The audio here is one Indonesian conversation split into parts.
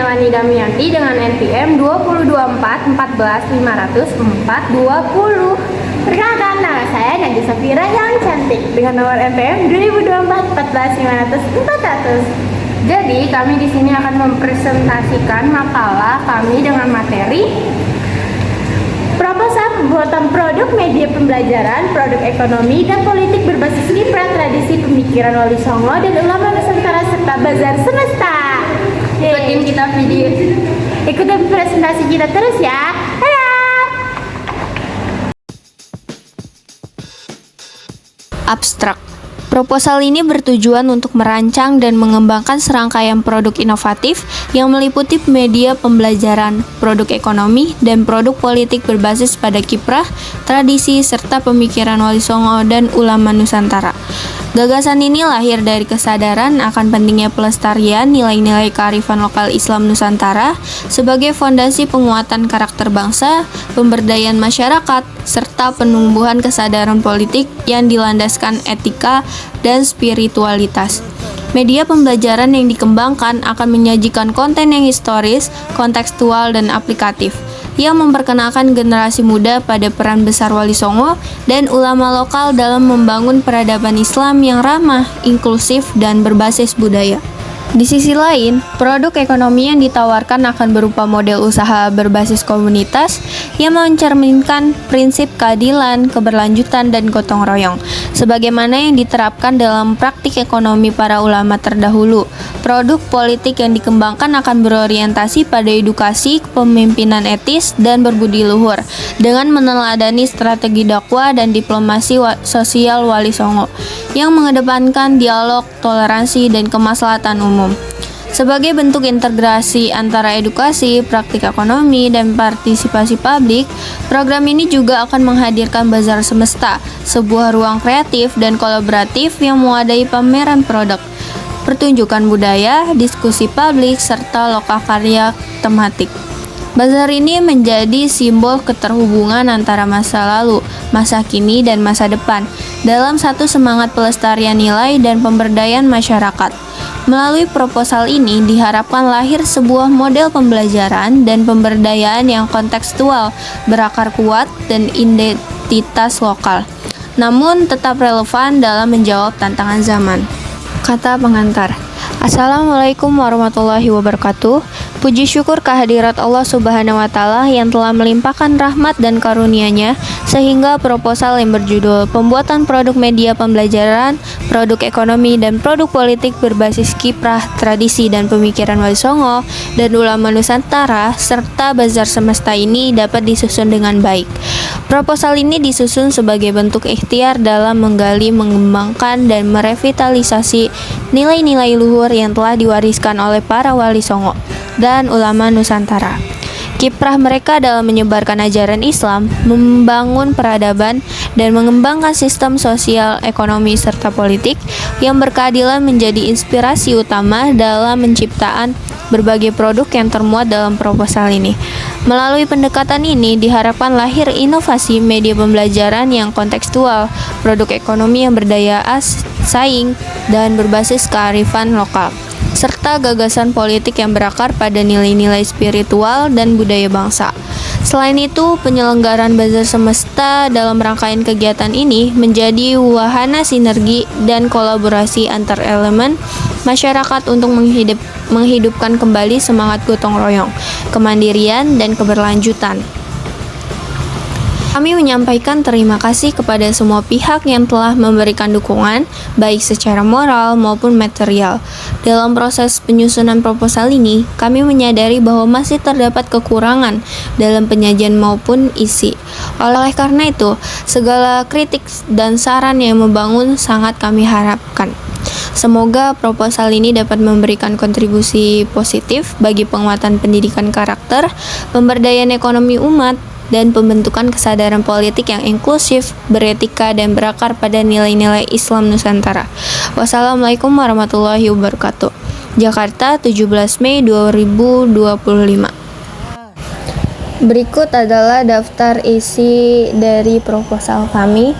Melani Damianti dengan NPM 20241450420. Perkenalkan, nama saya Najwa Safira yang cantik dengan nomor NPM 2024 Jadi, kami di sini akan mempresentasikan makalah kami dengan materi proposal pembuatan produk media pembelajaran, produk ekonomi dan politik berbasis kiprah tradisi pemikiran Wali Songo dan ulama Nusantara serta bazar semesta. Ikutin presentasi kita terus ya. Abstrak. Proposal ini bertujuan untuk merancang dan mengembangkan serangkaian produk inovatif yang meliputi media pembelajaran, produk ekonomi, dan produk politik berbasis pada kiprah, tradisi, serta pemikiran Wali Songo dan ulama Nusantara. Gagasan ini lahir dari kesadaran akan pentingnya pelestarian nilai-nilai kearifan lokal Islam Nusantara sebagai fondasi penguatan karakter bangsa, pemberdayaan masyarakat, serta penumbuhan kesadaran politik yang dilandaskan etika dan spiritualitas. Media pembelajaran yang dikembangkan akan menyajikan konten yang historis, kontekstual, dan aplikatif, yang memperkenalkan generasi muda pada peran besar Wali Songo dan ulama lokal dalam membangun peradaban Islam yang ramah, inklusif, dan berbasis budaya. Di sisi lain, produk ekonomi yang ditawarkan akan berupa model usaha berbasis komunitas yang mencerminkan prinsip keadilan, keberlanjutan, dan gotong royong, sebagaimana yang diterapkan dalam praktik ekonomi para ulama terdahulu. Produk politik yang dikembangkan akan berorientasi pada edukasi, kepemimpinan etis, dan berbudi luhur, dengan meneladani strategi dakwah dan diplomasi sosial Wali Songo, yang mengedepankan dialog, toleransi, dan kemaslahatan umum. Sebagai bentuk integrasi antara edukasi, praktik ekonomi, dan partisipasi publik, program ini juga akan menghadirkan Bazar Semesta, sebuah ruang kreatif dan kolaboratif yang mewadai pameran produk, pertunjukan budaya, diskusi publik, serta lokakarya tematik. Bazar ini menjadi simbol keterhubungan antara masa lalu, masa kini, dan masa depan dalam satu semangat pelestarian nilai dan pemberdayaan masyarakat. Melalui proposal ini diharapkan lahir sebuah model pembelajaran dan pemberdayaan yang kontekstual, berakar kuat, dan identitas lokal, namun tetap relevan dalam menjawab tantangan zaman. Kata pengantar. Assalamualaikum warahmatullahi wabarakatuh. Puji syukur kehadirat Allah Subhanahu wa Ta'ala yang telah melimpahkan rahmat dan karunia-Nya sehingga proposal yang berjudul Pembuatan Produk Media Pembelajaran, Produk Ekonomi, dan Produk Politik berbasis kiprah, tradisi, dan pemikiran Wali Songo dan ulama Nusantara serta Bazar Semesta ini dapat disusun dengan baik. Proposal ini disusun sebagai bentuk ikhtiar dalam menggali, mengembangkan, dan merevitalisasi nilai-nilai luhur yang telah diwariskan oleh para Wali Songo dan ulama Nusantara. Kiprah mereka dalam menyebarkan ajaran Islam, membangun peradaban, dan mengembangkan sistem sosial, ekonomi, serta politik yang berkeadilan menjadi inspirasi utama dalam penciptaan berbagai produk yang termuat dalam proposal ini. Melalui pendekatan ini diharapkan lahir inovasi media pembelajaran yang kontekstual, produk ekonomi yang berdaya saing, dan berbasis kearifan lokal, serta gagasan politik yang berakar pada nilai-nilai spiritual dan budaya bangsa. Selain itu, penyelenggaraan Bazar Semesta dalam rangkaian kegiatan ini menjadi wahana sinergi dan kolaborasi antar elemen masyarakat untuk menghidupkan kembali semangat gotong royong, kemandirian, dan keberlanjutan. Kami menyampaikan terima kasih kepada semua pihak yang telah memberikan dukungan, baik secara moral maupun material. Dalam proses penyusunan proposal ini, kami menyadari bahwa masih terdapat kekurangan dalam penyajian maupun isi. Oleh karena itu, segala kritik dan saran yang membangun sangat kami harapkan. Semoga proposal ini dapat memberikan kontribusi positif bagi penguatan pendidikan karakter, pemberdayaan ekonomi umat, dan pembentukan kesadaran politik yang inklusif, beretika, dan berakar pada nilai-nilai Islam Nusantara. Wassalamualaikum warahmatullahi wabarakatuh. Jakarta, 17 Mei 2025. Berikut adalah daftar isi dari proposal kami.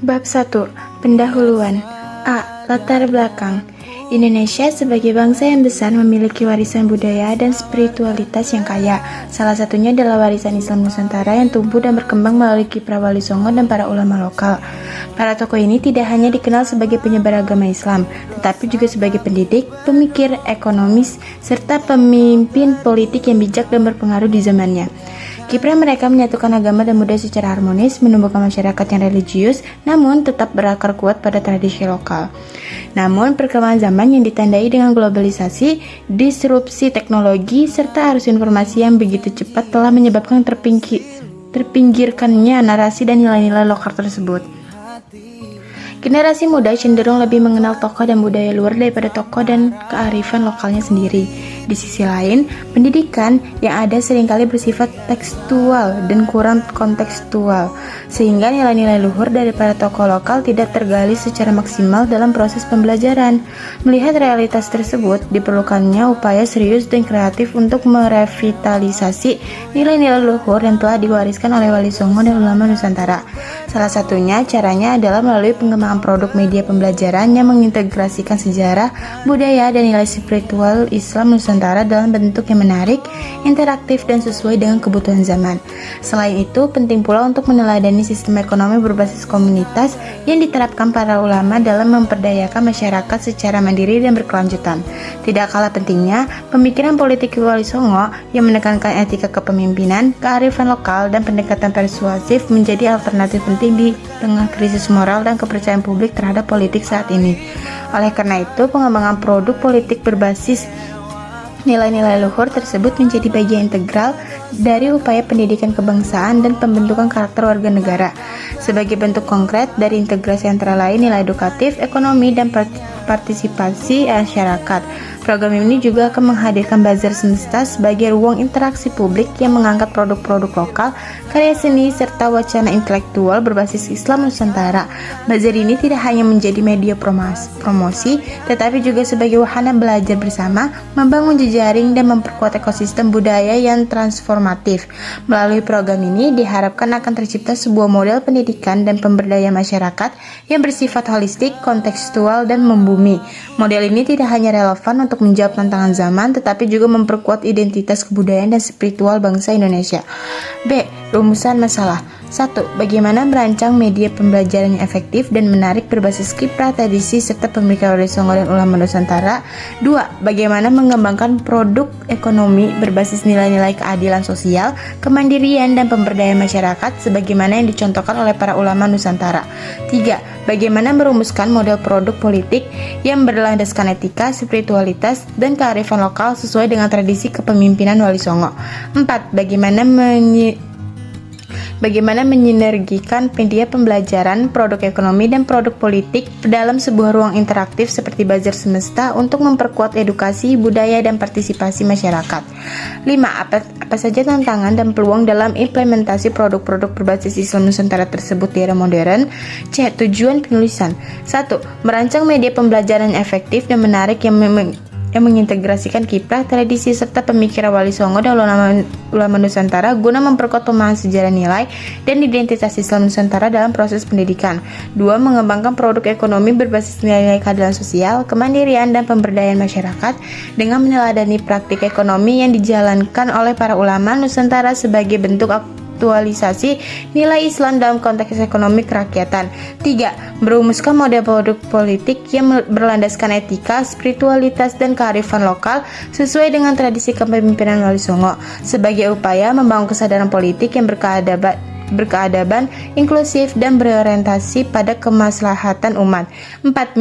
Bab 1. Pendahuluan. A. Latar belakang. Indonesia sebagai bangsa yang besar memiliki warisan budaya dan spiritualitas yang kaya. Salah satunya adalah warisan Islam Nusantara yang tumbuh dan berkembang melalui kiprah Wali Songo dan para ulama lokal. Para tokoh ini tidak hanya dikenal sebagai penyebar agama Islam, tetapi juga sebagai pendidik, pemikir, ekonomis, serta pemimpin politik yang bijak dan berpengaruh di zamannya. Kiprah mereka menyatukan agama dan budaya secara harmonis, menumbuhkan masyarakat yang religius, namun tetap berakar kuat pada tradisi lokal. Namun, perkembangan zaman yang ditandai dengan globalisasi, disrupsi teknologi, serta arus informasi yang begitu cepat telah menyebabkan terpinggirkannya narasi dan nilai-nilai lokal tersebut. Generasi muda cenderung lebih mengenal tokoh dan budaya luar daripada tokoh dan kearifan lokalnya sendiri. Di sisi lain, pendidikan yang ada seringkali bersifat tekstual dan kurang kontekstual, sehingga nilai-nilai luhur daripada tokoh lokal tidak tergali secara maksimal dalam proses pembelajaran. Melihat realitas tersebut, diperlukannya upaya serius dan kreatif untuk merevitalisasi nilai-nilai luhur yang telah diwariskan oleh Wali Songo dan ulama Nusantara. Salah satunya caranya adalah melalui pengembangan produk media pembelajaran yang mengintegrasikan sejarah, budaya, dan nilai spiritual Islam Nusantara dalam bentuk yang menarik, interaktif, dan sesuai dengan kebutuhan zaman. Selain itu, penting pula untuk meneladani sistem ekonomi berbasis komunitas yang diterapkan para ulama dalam memperdayakan masyarakat secara mandiri dan berkelanjutan. Tidak kalah pentingnya, pemikiran politik Wali Songo yang menekankan etika kepemimpinan, kearifan lokal, dan pendekatan persuasif menjadi alternatif penting di tengah krisis moral dan kepercayaan publik terhadap politik saat ini. Oleh karena itu, pengembangan produk politik berbasis nilai-nilai luhur tersebut menjadi bagian integral dari upaya pendidikan kebangsaan dan pembentukan karakter warga negara. Sebagai bentuk konkret dari integrasi antara lain nilai edukatif, ekonomi, dan partisipasi masyarakat. Program ini juga akan menghadirkan Bazar Semesta sebagai ruang interaksi publik yang mengangkat produk-produk lokal, karya seni, serta wacana intelektual berbasis Islam Nusantara. Bazar ini tidak hanya menjadi media promosi, tetapi juga sebagai wahana belajar bersama, membangun jejaring, dan memperkuat ekosistem budaya yang transformatif. Melalui program ini diharapkan akan tercipta sebuah model pendidikan dan pemberdayaan masyarakat yang bersifat holistik, kontekstual, dan membumi. Model ini tidak hanya relevan untuk menjawab tantangan zaman, tetapi juga memperkuat identitas kebudayaan dan spiritual bangsa Indonesia. B. Rumusan masalah. 1. Bagaimana merancang media pembelajaran yang efektif dan menarik berbasis kiprah, tradisi, serta pemikiran Wali Songo dan ulama Nusantara. 2. Bagaimana mengembangkan produk ekonomi berbasis nilai-nilai keadilan sosial, kemandirian, dan pemberdayaan masyarakat sebagaimana yang dicontohkan oleh para ulama Nusantara. 3. Bagaimana merumuskan model produk politik yang berlandaskan etika, spiritualitas, dan kearifan lokal sesuai dengan tradisi kepemimpinan Wali Songo. 4. Bagaimana menyinergikan media pembelajaran, produk ekonomi, dan produk politik dalam sebuah ruang interaktif seperti Bazar Semesta untuk memperkuat edukasi, budaya, dan partisipasi masyarakat. 5. Apa saja tantangan dan peluang dalam implementasi produk-produk berbasis Islam Nusantara tersebut di era modern? C. Tujuan penulisan. 1. Merancang media pembelajaran efektif dan menarik yang mengintegrasikan kiprah, tradisi, serta pemikiran Wali Songo dan ulama Nusantara guna memperkuat pemahaman sejarah, nilai, dan identitas Islam Nusantara dalam proses pendidikan. 2. Mengembangkan produk ekonomi berbasis nilai-nilai keadilan sosial, kemandirian, dan pemberdayaan masyarakat dengan meneladani praktik ekonomi yang dijalankan oleh para ulama Nusantara sebagai bentuk aktualisasi nilai Islam dalam konteks ekonomi kerakyatan. 3. Merumuskan model produk politik yang berlandaskan etika, spiritualitas, dan kearifan lokal sesuai dengan tradisi kepemimpinan Wali Songo sebagai upaya membangun kesadaran politik yang berkeadaban, inklusif, dan berorientasi pada kemaslahatan umat. 4.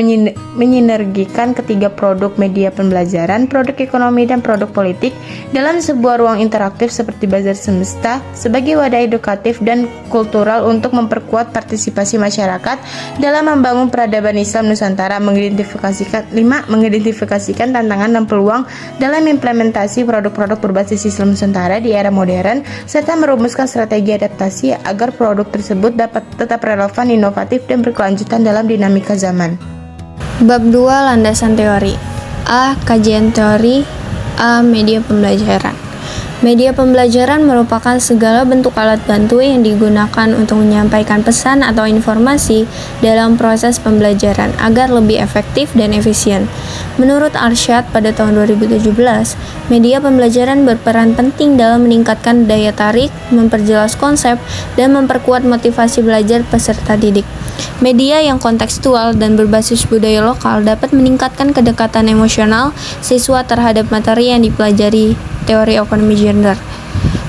Menyinergikan ketiga produk media pembelajaran, produk ekonomi, dan produk politik dalam sebuah ruang interaktif seperti Bazar Semesta sebagai wadah edukatif dan kultural untuk memperkuat partisipasi masyarakat dalam membangun peradaban Islam Nusantara. Mengidentifikasikan tantangan dan peluang dalam implementasi produk-produk berbasis Islam Nusantara di era modern, serta merumuskan strategi adaptasi agar produk tersebut dapat tetap relevan, inovatif, dan berkelanjutan dalam dinamika zaman. Bab 2. Landasan teori. A. Kajian teori. A. Media pembelajaran. Media pembelajaran merupakan segala bentuk alat bantu yang digunakan untuk menyampaikan pesan atau informasi dalam proses pembelajaran agar lebih efektif dan efisien. Menurut Arsyad pada tahun 2017, media pembelajaran berperan penting dalam meningkatkan daya tarik, memperjelas konsep, dan memperkuat motivasi belajar peserta didik. Media yang kontekstual dan berbasis budaya lokal dapat meningkatkan kedekatan emosional siswa terhadap materi yang dipelajari. Teori ekonomi gender.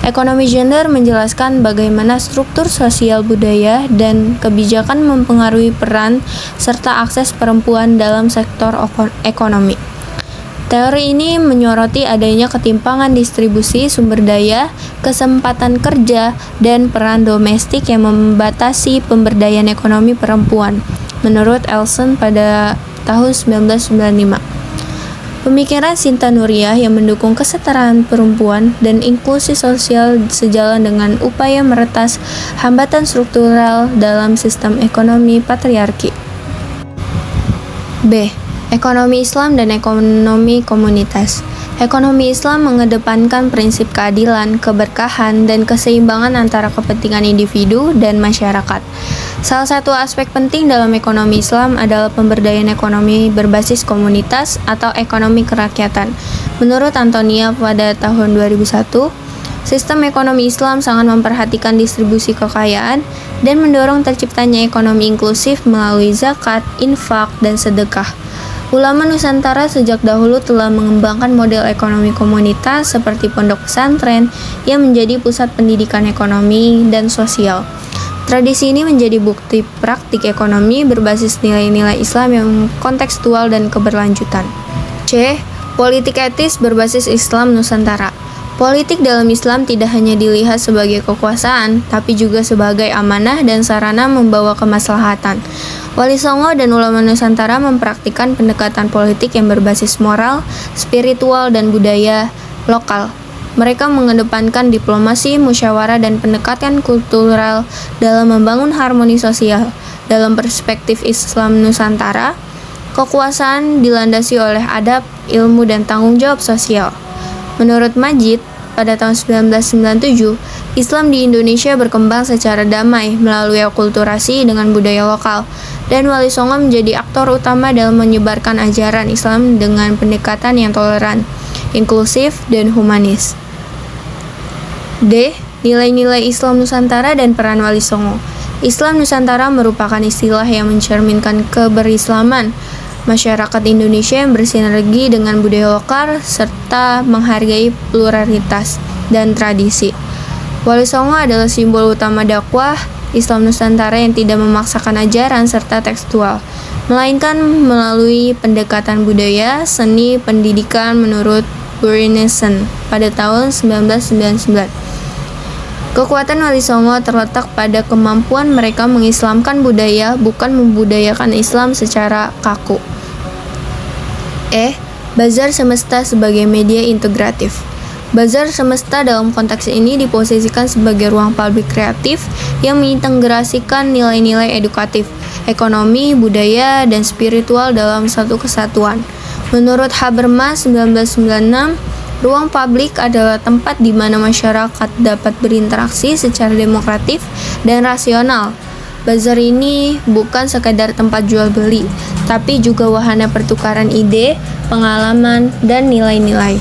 Ekonomi gender menjelaskan bagaimana struktur sosial budaya dan kebijakan mempengaruhi peran serta akses perempuan dalam sektor ekonomi. Teori ini menyoroti adanya ketimpangan distribusi sumber daya, kesempatan kerja, dan peran domestik yang membatasi pemberdayaan ekonomi perempuan, menurut Elson pada tahun 1995. Pemikiran Sinta Nuriyah yang mendukung kesetaraan perempuan dan inklusi sosial sejalan dengan upaya meretas hambatan struktural dalam sistem ekonomi patriarki. B. Ekonomi Islam dan ekonomi komunitas. Ekonomi Islam mengedepankan prinsip keadilan, keberkahan, dan keseimbangan antara kepentingan individu dan masyarakat. Salah satu aspek penting dalam ekonomi Islam adalah pemberdayaan ekonomi berbasis komunitas atau ekonomi kerakyatan. Menurut Antonia pada tahun 2001, sistem ekonomi Islam sangat memperhatikan distribusi kekayaan dan mendorong terciptanya ekonomi inklusif melalui zakat, infak, dan sedekah. Ulama Nusantara sejak dahulu telah mengembangkan model ekonomi komunitas seperti pondok pesantren yang menjadi pusat pendidikan ekonomi dan sosial. Tradisi ini menjadi bukti praktik ekonomi berbasis nilai-nilai Islam yang kontekstual dan keberlanjutan. C. Politik etis berbasis Islam Nusantara. Politik dalam Islam tidak hanya dilihat sebagai kekuasaan, tapi juga sebagai amanah dan sarana membawa kemaslahatan. Wali Songo dan ulama Nusantara mempraktikkan pendekatan politik yang berbasis moral, spiritual, dan budaya lokal. Mereka mengedepankan diplomasi, musyawarah, dan pendekatan kultural dalam membangun harmoni sosial. Dalam perspektif Islam Nusantara, kekuasaan dilandasi oleh adab, ilmu, dan tanggung jawab sosial. Menurut Majid, pada tahun 1997, Islam di Indonesia berkembang secara damai melalui akulturasi dengan budaya lokal, dan Wali Songo menjadi aktor utama dalam menyebarkan ajaran Islam dengan pendekatan yang toleran, inklusif, dan humanis. D. Nilai-nilai Islam Nusantara dan peran Wali Songo. Islam Nusantara merupakan istilah yang mencerminkan keberislaman masyarakat Indonesia yang bersinergi dengan budaya lokal serta menghargai pluralitas dan tradisi. Wali Songo adalah simbol utama dakwah Islam Nusantara yang tidak memaksakan ajaran serta tekstual, melainkan melalui pendekatan budaya, seni, pendidikan menurut Burinessen pada tahun 1999. Kekuatan Wali Songo terletak pada kemampuan mereka mengislamkan budaya, bukan membudayakan Islam secara kaku. E. Bazar Semesta sebagai media integratif. Bazar Semesta dalam konteks ini diposisikan sebagai ruang publik kreatif yang mengintegrasikan nilai-nilai edukatif, ekonomi, budaya, dan spiritual dalam satu kesatuan. Menurut Habermas 1996, ruang publik adalah tempat di mana masyarakat dapat berinteraksi secara demokratif dan rasional. Bazar ini bukan sekadar tempat jual beli, tapi juga wahana pertukaran ide, pengalaman, dan nilai-nilai.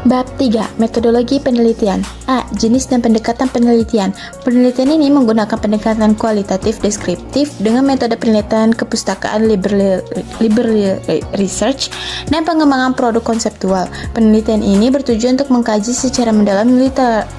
Bab 3. Metodologi penelitian. A. Jenis dan pendekatan penelitian. Penelitian ini menggunakan pendekatan kualitatif deskriptif dengan metode penelitian kepustakaan library research dan pengembangan produk konseptual. Penelitian ini bertujuan untuk mengkaji secara mendalam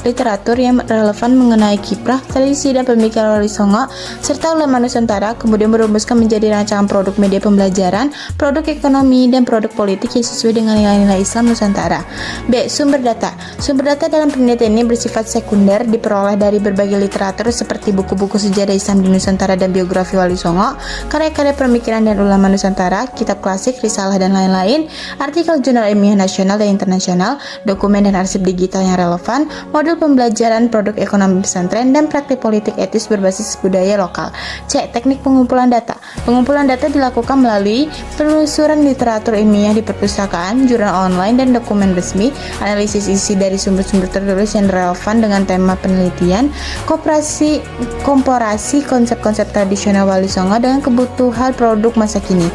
literatur yang relevan mengenai kiprah, tradisi, dan pemikiran Wali Songo serta ulama Nusantara, kemudian merumuskan menjadi rancangan produk media pembelajaran, produk ekonomi, dan produk politik yang sesuai dengan nilai-nilai Islam Nusantara. B. Sumber data. Sumber data dalam penelitian ini bersifat sekunder, diperoleh dari berbagai literatur seperti buku-buku sejarah Islam di Nusantara dan biografi Wali Songo, karya-karya pemikiran dan ulama Nusantara, kitab klasik, risalah, dan lain-lain, artikel jurnal ilmiah nasional dan internasional, dokumen dan arsip digital yang relevan, modul pembelajaran produk ekonomi pesantren, dan praktik politik etis berbasis budaya lokal. C. Teknik pengumpulan data. Pengumpulan data dilakukan melalui penelusuran literatur ilmiah di perpustakaan, jurnal online, dan dokumen resmi, analisis isi dari sumber-sumber tertulis yang relevan dengan tema penelitian, komparasi konsep-konsep tradisional Wali Songo dengan kebutuhan produk masa kini.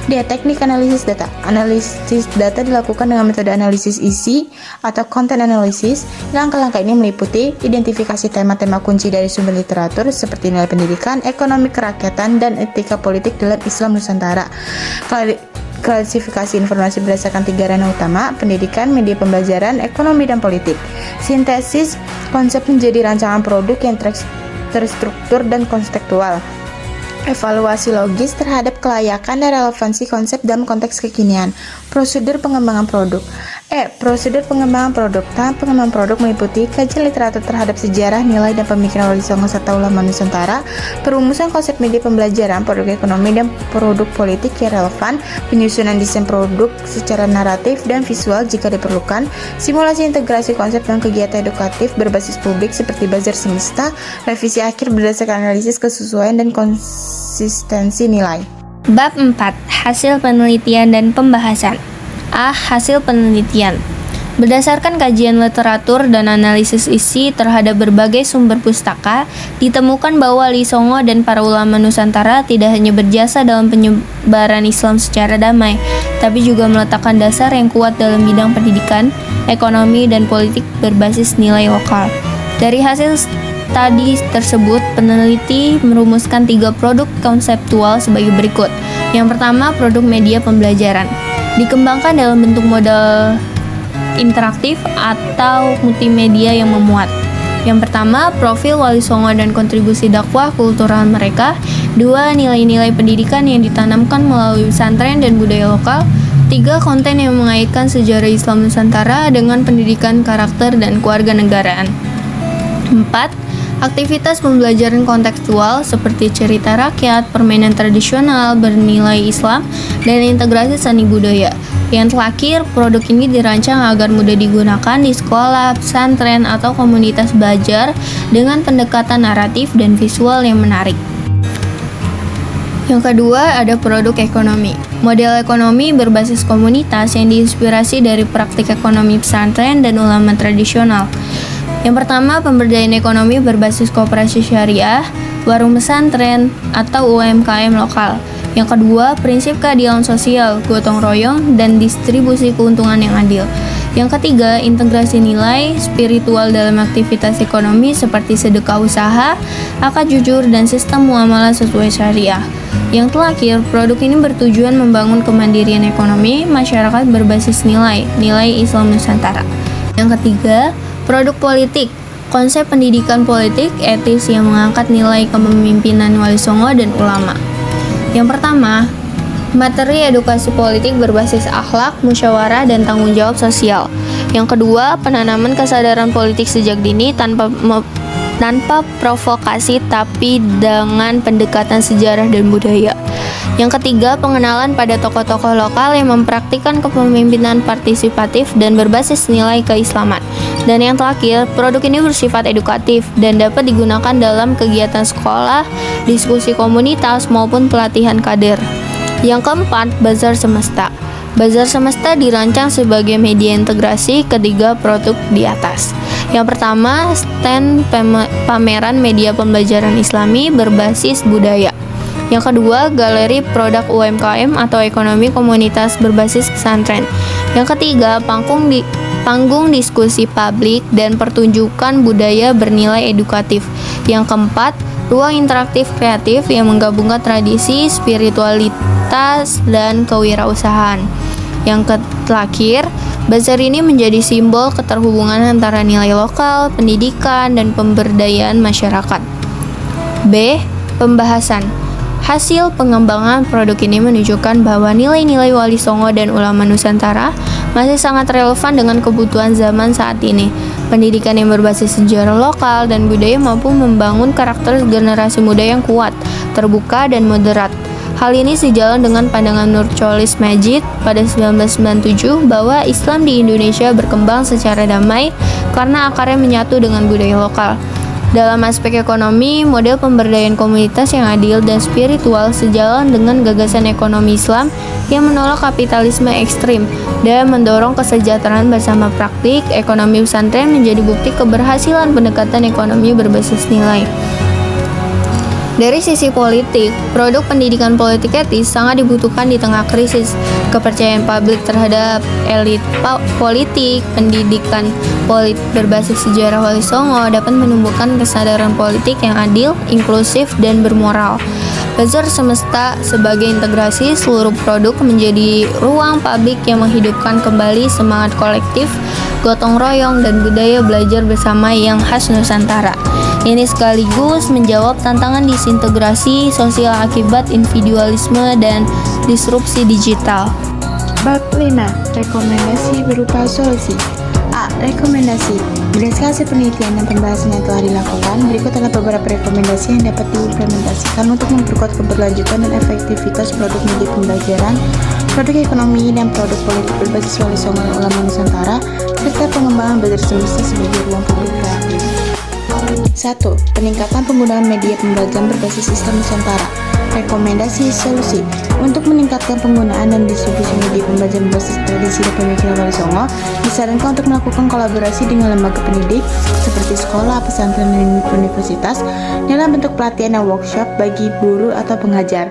D. Teknik analisis data. Analisis data dilakukan dengan metode analisis isi atau content analysis. Langkah-langkah ini meliputi identifikasi tema-tema kunci dari sumber literatur seperti nilai pendidikan, ekonomi kerakyatan, dan etika politik dalam Islam Nusantara. Klasifikasi informasi berdasarkan 3 ranah utama: pendidikan, media pembelajaran, ekonomi, dan politik. Sintesis konsep menjadi rancangan produk yang terstruktur dan kontekstual. Evaluasi logis terhadap kelayakan dan relevansi konsep dalam konteks kekinian. Prosedur pengembangan produk. Prosedur pengembangan produk. Tahap pengembangan produk meliputi kajian literatur terhadap sejarah, nilai, dan pemikiran Wali Songo serta ulama Nusantara, perumusan konsep media pembelajaran, produk ekonomi, dan produk politik yang relevan, penyusunan desain produk secara naratif dan visual jika diperlukan, simulasi integrasi konsep dan kegiatan edukatif berbasis publik seperti bazar semesta, revisi akhir berdasarkan analisis kesesuaian dan konsistensi nilai. Bab 4. Hasil penelitian dan pembahasan. A. Hasil penelitian. Berdasarkan kajian literatur dan analisis isi terhadap berbagai sumber pustaka, ditemukan bahwa Wali Songo dan para ulama Nusantara tidak hanya berjasa dalam penyebaran Islam secara damai, tapi juga meletakkan dasar yang kuat dalam bidang pendidikan, ekonomi, dan politik berbasis nilai lokal. Dari hasil studi tersebut, peneliti merumuskan 3 produk konseptual sebagai berikut. Yang pertama, produk media pembelajaran. Dikembangkan dalam bentuk model interaktif atau multimedia yang memuat. Yang pertama, profil Wali Songo dan kontribusi dakwah kultural mereka. 2. Nilai-nilai pendidikan yang ditanamkan melalui pesantren dan budaya lokal. 3. Konten yang mengaitkan sejarah Islam Nusantara dengan pendidikan karakter dan kewarganegaraan. 4. Aktivitas pembelajaran kontekstual seperti cerita rakyat, permainan tradisional bernilai Islam, dan integrasi seni budaya. Yang terakhir, produk ini dirancang agar mudah digunakan di sekolah, pesantren, atau komunitas belajar dengan pendekatan naratif dan visual yang menarik. Yang kedua, ada produk ekonomi. Model ekonomi berbasis komunitas yang diinspirasi dari praktik ekonomi pesantren dan ulama tradisional. Yang pertama, pemberdayaan ekonomi berbasis koperasi syariah, warung pesantren, atau UMKM lokal. Yang kedua, prinsip keadilan sosial, gotong royong, dan distribusi keuntungan yang adil. Yang ketiga, integrasi nilai spiritual dalam aktivitas ekonomi seperti sedekah usaha, akad jujur, dan sistem muamalah sesuai syariah. Yang terakhir, produk ini bertujuan membangun kemandirian ekonomi masyarakat berbasis nilai Islam Nusantara. Yang ketiga, produk politik, konsep pendidikan politik etis yang mengangkat nilai kepemimpinan Wali Songo dan ulama. Yang pertama, materi edukasi politik berbasis akhlak, musyawarah, dan tanggung jawab sosial. Yang kedua, penanaman kesadaran politik sejak dini tanpa provokasi tapi dengan pendekatan sejarah dan budaya. Yang ketiga, pengenalan pada tokoh-tokoh lokal yang mempraktikkan kepemimpinan partisipatif dan berbasis nilai keislaman. Dan yang terakhir, produk ini bersifat edukatif dan dapat digunakan dalam kegiatan sekolah, diskusi komunitas, maupun pelatihan kader. Yang keempat, Bazar Semesta. Bazar Semesta dirancang sebagai media integrasi ketiga produk di atas. Yang pertama, stand pameran media pembelajaran Islami berbasis budaya. Yang kedua, galeri produk UMKM atau ekonomi komunitas berbasis pesantren. Yang ketiga, panggung diskusi publik dan pertunjukan budaya bernilai edukatif. Yang keempat, ruang interaktif kreatif yang menggabungkan tradisi, spiritualitas, dan kewirausahaan. Yang terakhir, bazar ini menjadi simbol keterhubungan antara nilai lokal, pendidikan, dan pemberdayaan masyarakat. B. Pembahasan. Hasil pengembangan produk ini menunjukkan bahwa nilai-nilai Wali Songo dan ulama Nusantara masih sangat relevan dengan kebutuhan zaman saat ini. Pendidikan yang berbasis sejarah lokal dan budaya mampu membangun karakter generasi muda yang kuat, terbuka, dan moderat. Hal ini sejalan dengan pandangan Nurcholish Madjid pada 1997 bahwa Islam di Indonesia berkembang secara damai karena akarnya menyatu dengan budaya lokal. Dalam aspek ekonomi, model pemberdayaan komunitas yang adil dan spiritual sejalan dengan gagasan ekonomi Islam yang menolak kapitalisme ekstrim dan mendorong kesejahteraan bersama. Praktik ekonomi pesantren menjadi bukti keberhasilan pendekatan ekonomi berbasis nilai. Dari sisi politik, produk pendidikan politik etis sangat dibutuhkan di tengah krisis. Kepercayaan publik terhadap elit politik, pendidikan politik berbasis sejarah Wali Songo dapat menumbuhkan kesadaran politik yang adil, inklusif, dan bermoral. Bazar Semesta sebagai integrasi seluruh produk menjadi ruang publik yang menghidupkan kembali semangat kolektif, gotong royong, dan budaya belajar bersama yang khas Nusantara. Ini sekaligus menjawab tantangan disintegrasi sosial akibat individualisme dan disrupsi digital. Bab 5. Rekomendasi berupa solusi. A. Rekomendasi. Berdasarkan hasil penelitian dan pembahasan yang telah dilakukan, berikut adalah beberapa rekomendasi yang dapat diimplementasikan untuk memperkuat keberlanjutan dan efektivitas produk media pembelajaran, produk ekonomi, dan produk politik berbasis Wali Songo dan Ulama Nusantara, serta pengembangan Bazar Semesta sebagai ruang publik kreatif. 1. Peningkatan penggunaan media pembelajaran berbasis sistem Nusantara. Rekomendasi solusi. Untuk meningkatkan penggunaan dan distribusi media pembelajaran berbasis tradisi dan pemikiran Wali Songo, disarankan untuk melakukan kolaborasi dengan lembaga pendidik seperti sekolah, pesantren, dan universitas dalam bentuk pelatihan dan workshop bagi guru atau pengajar.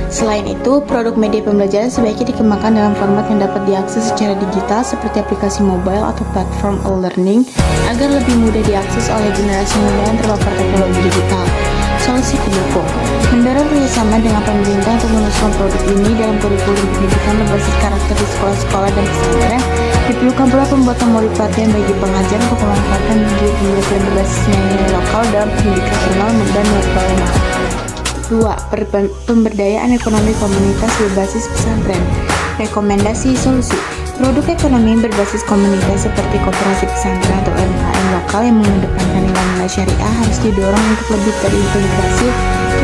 Selain itu, produk media pembelajaran sebaiknya dikembangkan dalam format yang dapat diakses secara digital seperti aplikasi mobile atau platform e-learning agar lebih mudah diakses oleh generasi muda yang terpapar teknologi digital. Solusi pendukung. Mendorong kerjasama dengan pemerintah untuk memasukkan produk ini dalam kurikulum pendidikan berbasis karakter di sekolah-sekolah dan pesantren. Diperlukan pula pembuatan modul pelatihan bagi pengajar untuk memanfaatkan media pembelajaran berbasis nilai lokal dalam pendidikan formal dan non-formal. 2. Pemberdayaan ekonomi komunitas berbasis pesantren. Rekomendasi solusi. Produk ekonomi berbasis komunitas seperti koperasi pesantren atau UMKM lokal yang mengedepankan nilai-nilai syariah harus didorong untuk lebih terintegrasi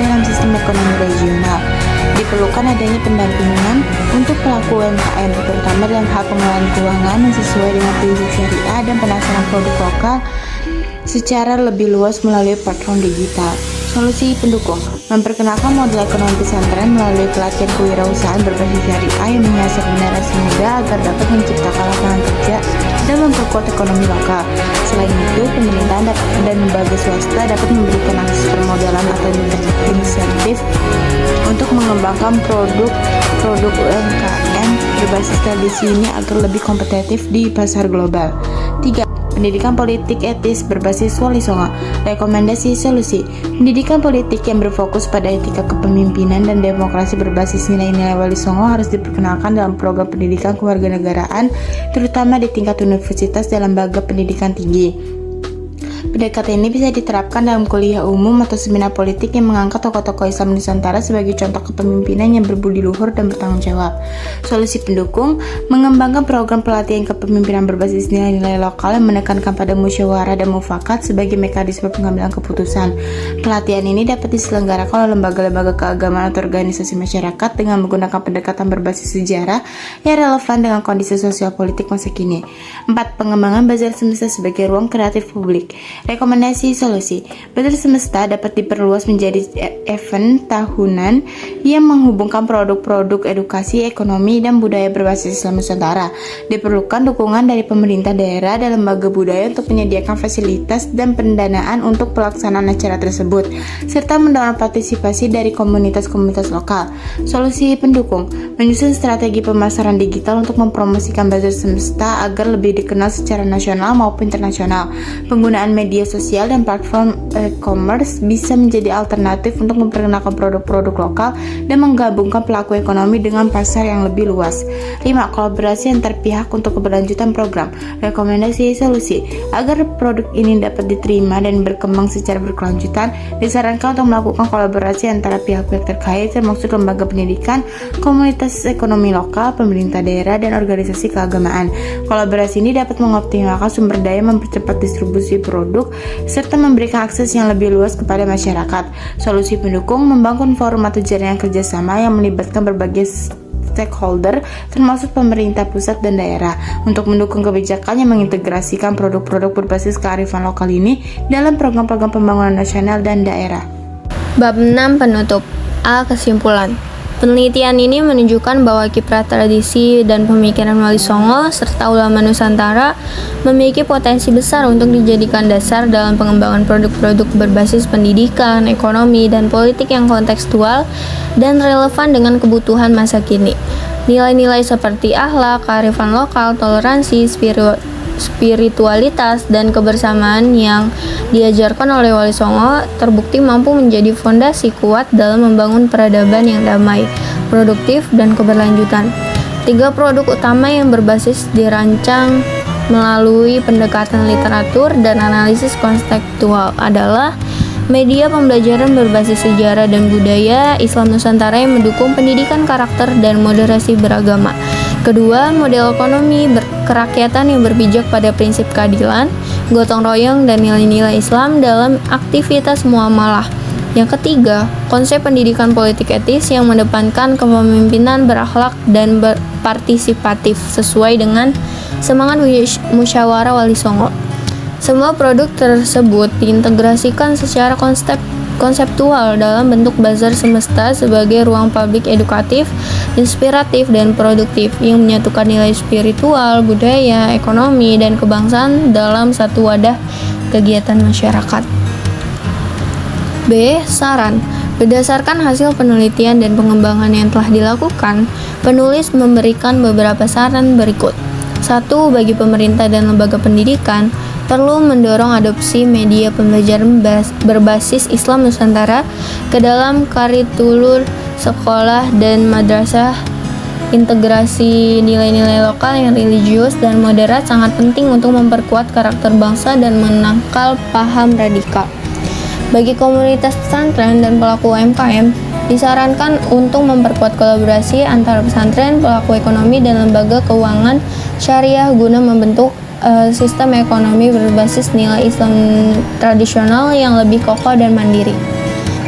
dalam sistem ekonomi regional. Diperlukan adanya pendampingan untuk pelaku UMKM, terutama dalam hal pengelolaan keuangan yang sesuai dengan prinsip syariah dan pemasaran produk lokal secara lebih luas melalui platform digital. Solusi pendukung. Memperkenalkan model ekonomi pesantren melalui pelatihan kewirausahaan berbasis syariah yang menyasar generasi muda agar dapat menciptakan lapangan kerja dan memperkuat ekonomi lokal. Selain itu, pemerintah dan lembaga swasta dapat memberikan akses permodalan atau insentif untuk mengembangkan produk UMKM berbasis tradisi ini agar lebih kompetitif di pasar global. 3. Pendidikan politik etis berbasis Wali Songo. Rekomendasi solusi. Pendidikan politik yang berfokus pada etika kepemimpinan dan demokrasi berbasis nilai-nilai Wali Songo harus diperkenalkan dalam program pendidikan kewarganegaraan, terutama di tingkat universitas dan lembaga pendidikan tinggi. Pendekatan ini bisa diterapkan dalam kuliah umum atau seminar politik yang mengangkat tokoh-tokoh Islam Nusantara sebagai contoh kepemimpinan yang berbudi luhur dan bertanggung jawab. Solusi pendukung. Mengembangkan program pelatihan kepemimpinan berbasis nilai-nilai lokal yang menekankan pada musyawarah dan mufakat sebagai mekanisme pengambilan keputusan. Pelatihan ini dapat diselenggarakan oleh lembaga-lembaga keagamaan atau organisasi masyarakat dengan menggunakan pendekatan berbasis sejarah yang relevan dengan kondisi sosial politik masa kini. 4. Pengembangan Bazar Semesta sebagai ruang kreatif publik. Rekomendasi solusi. Bazar Semesta dapat diperluas menjadi event tahunan yang menghubungkan produk-produk edukasi, ekonomi, dan budaya berbasis Islam Nusantara. Diperlukan dukungan dari pemerintah daerah dan lembaga budaya untuk menyediakan fasilitas dan pendanaan untuk pelaksanaan acara tersebut, serta mendorong partisipasi dari komunitas-komunitas lokal. Solusi pendukung. Menyusun strategi pemasaran digital untuk mempromosikan Bazar Semesta agar lebih dikenal secara nasional maupun internasional. Penggunaan media sosial dan platform e-commerce bisa menjadi alternatif untuk memperkenalkan produk-produk lokal dan menggabungkan pelaku ekonomi dengan pasar yang lebih luas. 5. Kolaborasi antar pihak untuk keberlanjutan program. Rekomendasi solusi. Agar produk ini dapat diterima dan berkembang secara berkelanjutan, disarankan untuk melakukan kolaborasi antara pihak-pihak terkait termasuk lembaga pendidikan, komunitas ekonomi lokal, pemerintah daerah, dan organisasi keagamaan. Kolaborasi ini dapat mengoptimalkan sumber daya, mempercepat distribusi produk, serta memberikan akses yang lebih luas kepada masyarakat. Solusi pendukung. Membangun forum atau jaringan kerjasama yang melibatkan berbagai stakeholder termasuk pemerintah pusat dan daerah untuk mendukung kebijakan yang mengintegrasikan produk-produk berbasis kearifan lokal ini dalam program-program pembangunan nasional dan daerah. Bab 6 penutup. A. Kesimpulan. Penelitian ini menunjukkan bahwa kiprah tradisi dan pemikiran Wali Songo serta ulama Nusantara memiliki potensi besar untuk dijadikan dasar dalam pengembangan produk-produk berbasis pendidikan, ekonomi, dan politik yang kontekstual dan relevan dengan kebutuhan masa kini. Nilai-nilai seperti akhlak, kearifan lokal, toleransi, spiritualitas, dan kebersamaan yang diajarkan oleh Wali Songo terbukti mampu menjadi fondasi kuat dalam membangun peradaban yang damai, produktif, dan keberlanjutan. 3 produk utama yang berbasis dirancang melalui pendekatan literatur dan analisis konseptual adalah media pembelajaran berbasis sejarah dan budaya Islam Nusantara yang mendukung pendidikan karakter dan moderasi beragama. Kedua, model ekonomi kerakyatan yang berpijak pada prinsip keadilan, gotong royong, dan nilai-nilai Islam dalam aktivitas muamalah. Yang ketiga, konsep pendidikan politik etis yang mendepankan kepemimpinan berakhlak dan berpartisipatif sesuai dengan semangat musyawarah Wali Songo. Semua produk tersebut diintegrasikan secara konseptual dalam bentuk bazar semesta sebagai ruang publik edukatif, inspiratif, dan produktif yang menyatukan nilai spiritual, budaya, ekonomi, dan kebangsaan dalam satu wadah kegiatan masyarakat. B. Saran. Berdasarkan hasil penelitian dan pengembangan yang telah dilakukan, penulis memberikan beberapa saran berikut. 1. Bagi pemerintah dan lembaga pendidikan, perlu mendorong adopsi media pembelajaran berbasis Islam Nusantara ke dalam kurikulum sekolah dan madrasah. Integrasi nilai-nilai lokal yang religius dan moderat sangat penting untuk memperkuat karakter bangsa dan menangkal paham radikal. Bagi komunitas pesantren dan pelaku UMKM, disarankan untuk memperkuat kolaborasi antara pesantren, pelaku ekonomi, dan lembaga keuangan syariah guna membentuk sistem ekonomi berbasis nilai Islam tradisional yang lebih kokoh dan mandiri.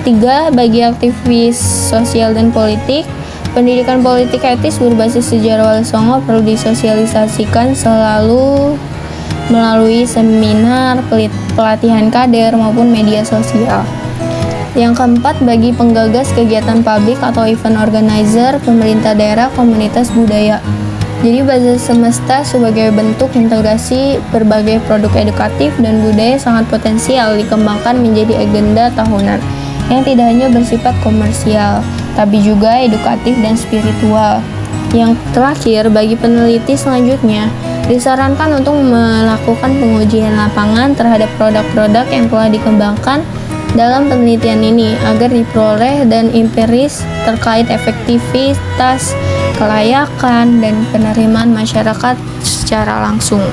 3. Bagi aktivis sosial dan politik, pendidikan politik etis berbasis sejarah Wali Songo perlu disosialisasikan selalu melalui seminar, pelatihan kader, maupun media sosial. Yang keempat, bagi penggagas kegiatan publik atau event organizer, pemerintah daerah, komunitas budaya. Jadi bazar semesta sebagai bentuk integrasi berbagai produk edukatif dan budaya sangat potensial dikembangkan menjadi agenda tahunan yang tidak hanya bersifat komersial, tapi juga edukatif dan spiritual. Yang terakhir, bagi peneliti selanjutnya, disarankan untuk melakukan pengujian lapangan terhadap produk-produk yang telah dikembangkan dalam penelitian ini agar diperoleh dan empiris terkait efektivitas, kelayakan, dan penerimaan masyarakat secara langsung.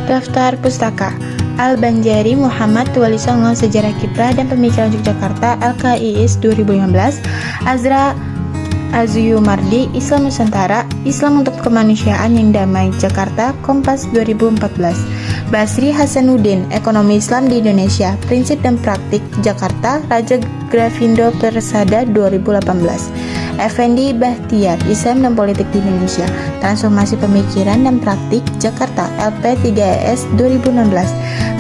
Daftar pustaka Al-Banjari Muhammad Wali Songo Sejarah Kiprah dan Pemikiran Yogyakarta LKIS 2015. Azra Azuyumardi Islam Nusantara Islam untuk Kemanusiaan yang Damai Jakarta Kompas 2014. Basri Hasanuddin Ekonomi Islam di Indonesia Prinsip dan Praktik Jakarta Raja Grafindo Persada 2018. Effendi Bahtiar Islam dan Politik di Indonesia Transformasi Pemikiran dan Praktik Jakarta LP3ES 2016.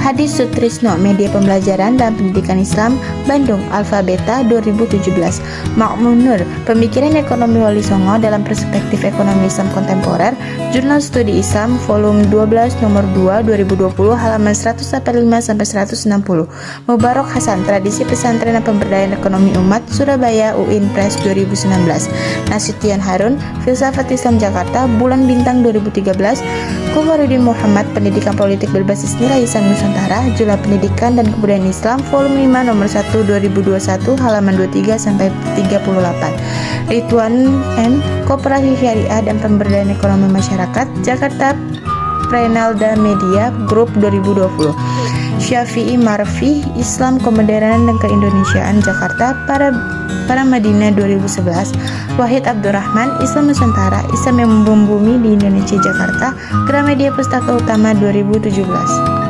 Hadi Sutrisno Media Pembelajaran dan Pendidikan Islam Bandung Alfabeta 2017. Makmunur Pemikiran Ekonomi Wali Songo dalam Perspektif Ekonomi Islam Kontemporer Jurnal Studi Islam Volume 12 Nomor 2 2020 halaman 145-160. Mubarok Hasan Tradisi Pesantren dan Pemberdayaan Ekonomi Umat Surabaya UIN Press 2019. Nasution Harun Filsafat Islam Jakarta Bulan Bintang 2013. Komarudin Muhammad Pendidikan Politik Berbasis Nilai Islam Nusantara Jurnal Pendidikan dan Kebudayaan Islam Volume 5 Nomor 1 2021 halaman 23-38. Ridwan N. Koperasi Syariah dan Pemberdayaan Ekonomi Masyarakat Jakarta Prenalda Media Group 2020. Syafi'i Marfi Islam Kemodernan dan Keindonesiaan Jakarta Paramadina 2011. Wahid Abdurrahman Islam Nusantara Islam yang Membumi di Indonesia Jakarta Gramedia Pustaka Utama 2017.